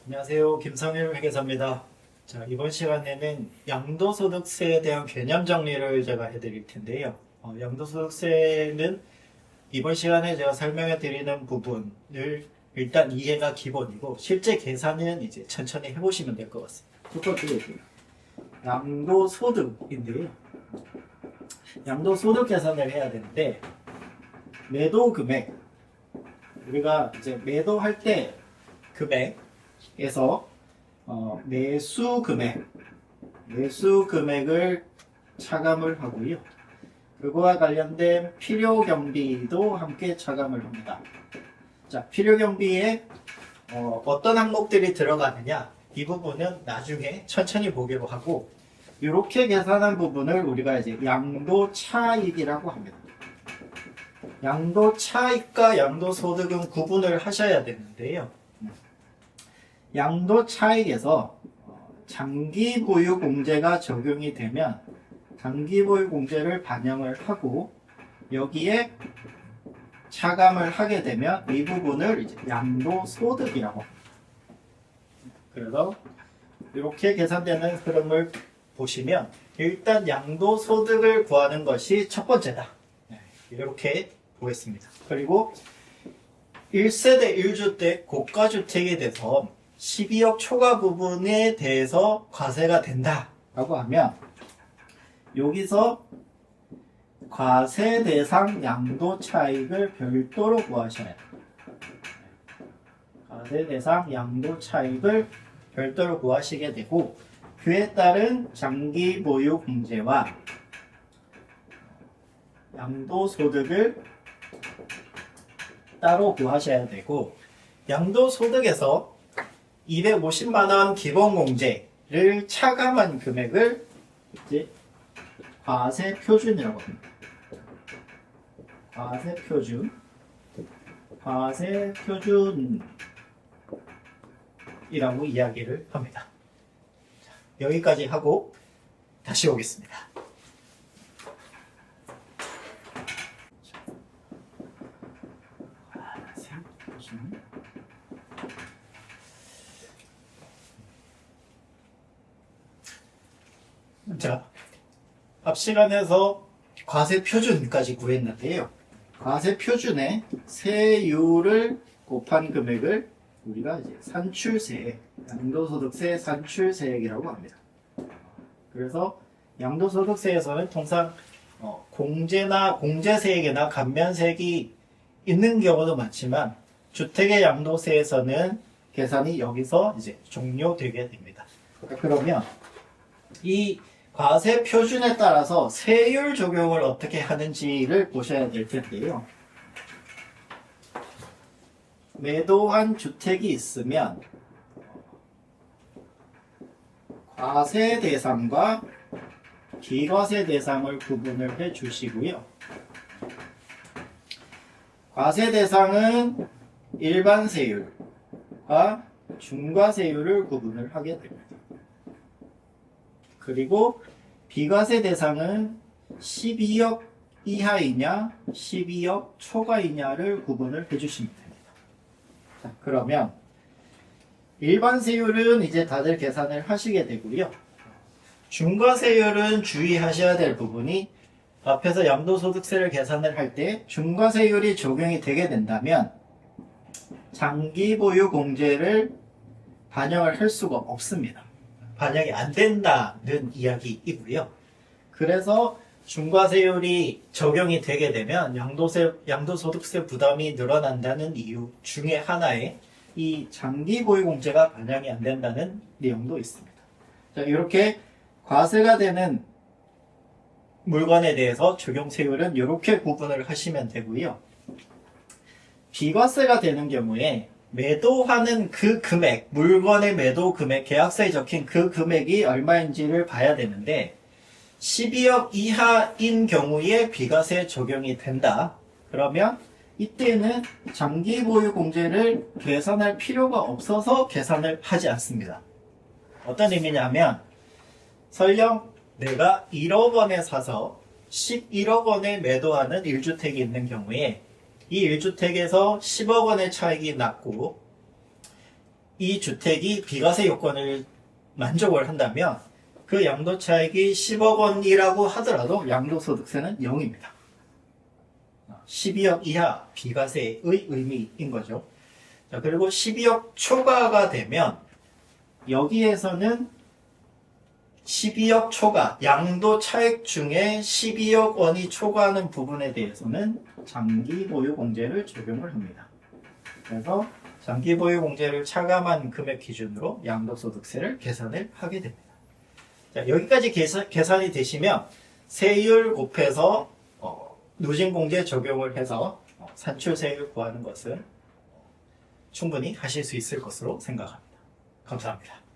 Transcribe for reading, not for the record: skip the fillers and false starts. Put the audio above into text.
안녕하세요. 김성일 회계사입니다. 자, 이번 시간에는 양도소득세에 대한 개념 정리를 제가 해드릴 텐데요. 양도소득세는 이번 시간에 제가 설명해 드리는 부분을 일단 이해가 기본이고 실제 계산은 이제 천천히 해보시면 될 것 같습니다. 첫 번째 양도소득인데요. 양도소득 계산을 해야 되는데 매도 금액, 우리가 이제 매도할 때 금액에서 매수 금액을 차감을 하고요. 그거와 관련된 필요 경비도 함께 차감을 합니다. 자, 필요 경비에 어떤 항목들이 들어가느냐, 이 부분은 나중에 천천히 보기로 하고, 이렇게 계산한 부분을 우리가 이제 양도 차익이라고 합니다. 양도 차익과 양도 소득은 구분을 하셔야 되는데요. 양도 차익에서 장기 보유 공제가 적용이 되면 장기 보유 공제를 반영을 하고 여기에 차감을 하게 되면 이 부분을 이제 양도 소득이라고 합니다. 그래서 이렇게 계산되는 흐름을 보시면 일단 양도 소득을 구하는 것이 첫 번째다. 이렇게 보겠습니다. 그리고 1세대 1주택 고가주택에 대해서 12억 초과 부분에 대해서 과세가 된다라고 하면 여기서 과세 대상 양도 차익을 별도로 구하셔야 돼요. 과세 대상 양도 차익을 별도로 구하시게 되고 그에 따른 장기 보유 공제와 양도소득을 따로 구하셔야 되고 양도소득에서 250만원 기본공제를 차감한 금액을 이제 과세표준이라고 합니다. 과세표준이라고 이야기를 합니다. 자, 여기까지 하고 다시 오겠습니다. 자, 앞 시간에서 과세 표준까지 구했는데요. 과세 표준에 세율을 곱한 금액을 우리가 이제 산출세액, 양도소득세 산출세액이라고 합니다. 그래서 양도소득세에서는 통상 공제나 공제세액이나 감면세액이 있는 경우도 많지만 주택의 양도세에서는 계산이 여기서 이제 종료되게 됩니다. 그러면 이 과세 표준에 따라서 세율 적용을 어떻게 하는지를 보셔야 될 텐데요. 매도한 주택이 있으면 과세 대상과 비과세 대상을 구분을 해 주시고요. 과세 대상은 일반 세율과 중과세율을 구분을 하게 됩니다. 그리고 비과세 대상은 12억 이하이냐 12억 초과이냐를 구분을 해주시면 됩니다. 자, 그러면 일반 세율은 이제 다들 계산을 하시게 되고요. 중과세율은 주의하셔야 될 부분이 앞에서 양도소득세를 계산을 할 때 중과세율이 적용이 되게 된다면 장기 보유 공제를 반영을 할 수가 없습니다. 반영이 안 된다는 이야기이고요. 그래서 중과세율이 적용이 되게 되면 양도소득세 부담이 늘어난다는 이유 중에 하나에 이 장기 보유 공제가 반영이 안 된다는 내용도 있습니다. 자, 이렇게 과세가 되는 물건에 대해서 적용세율은 이렇게 구분을 하시면 되고요. 비과세가 되는 경우에 매도하는 그 금액, 물건의 매도 금액, 계약서에 적힌 그 금액이 얼마인지를 봐야 되는데 12억 이하인 경우에 비과세 적용이 된다. 그러면 이때는 장기 보유 공제를 계산할 필요가 없어서 계산을 하지 않습니다. 어떤 의미냐면 설령 내가 1억 원에 사서 11억 원에 매도하는 1주택이 있는 경우에 이 1주택에서 10억 원의 차익이 났고 이 주택이 비과세 요건을 만족을 한다면 그 양도차익이 10억 원이라고 하더라도 양도소득세는 0입니다. 12억 이하 비과세의 의미인 거죠. 자, 그리고 12억 초과가 되면 여기에서는 12억 초과, 양도 차익 중에 12억 원이 초과하는 부분에 대해서는 장기 보유 공제를 적용을 합니다. 그래서 장기 보유 공제를 차감한 금액 기준으로 양도소득세를 계산을 하게 됩니다. 자, 여기까지 계산이 되시면 세율 곱해서 누진공제 적용을 해서 산출세율 구하는 것은 충분히 하실 수 있을 것으로 생각합니다. 감사합니다.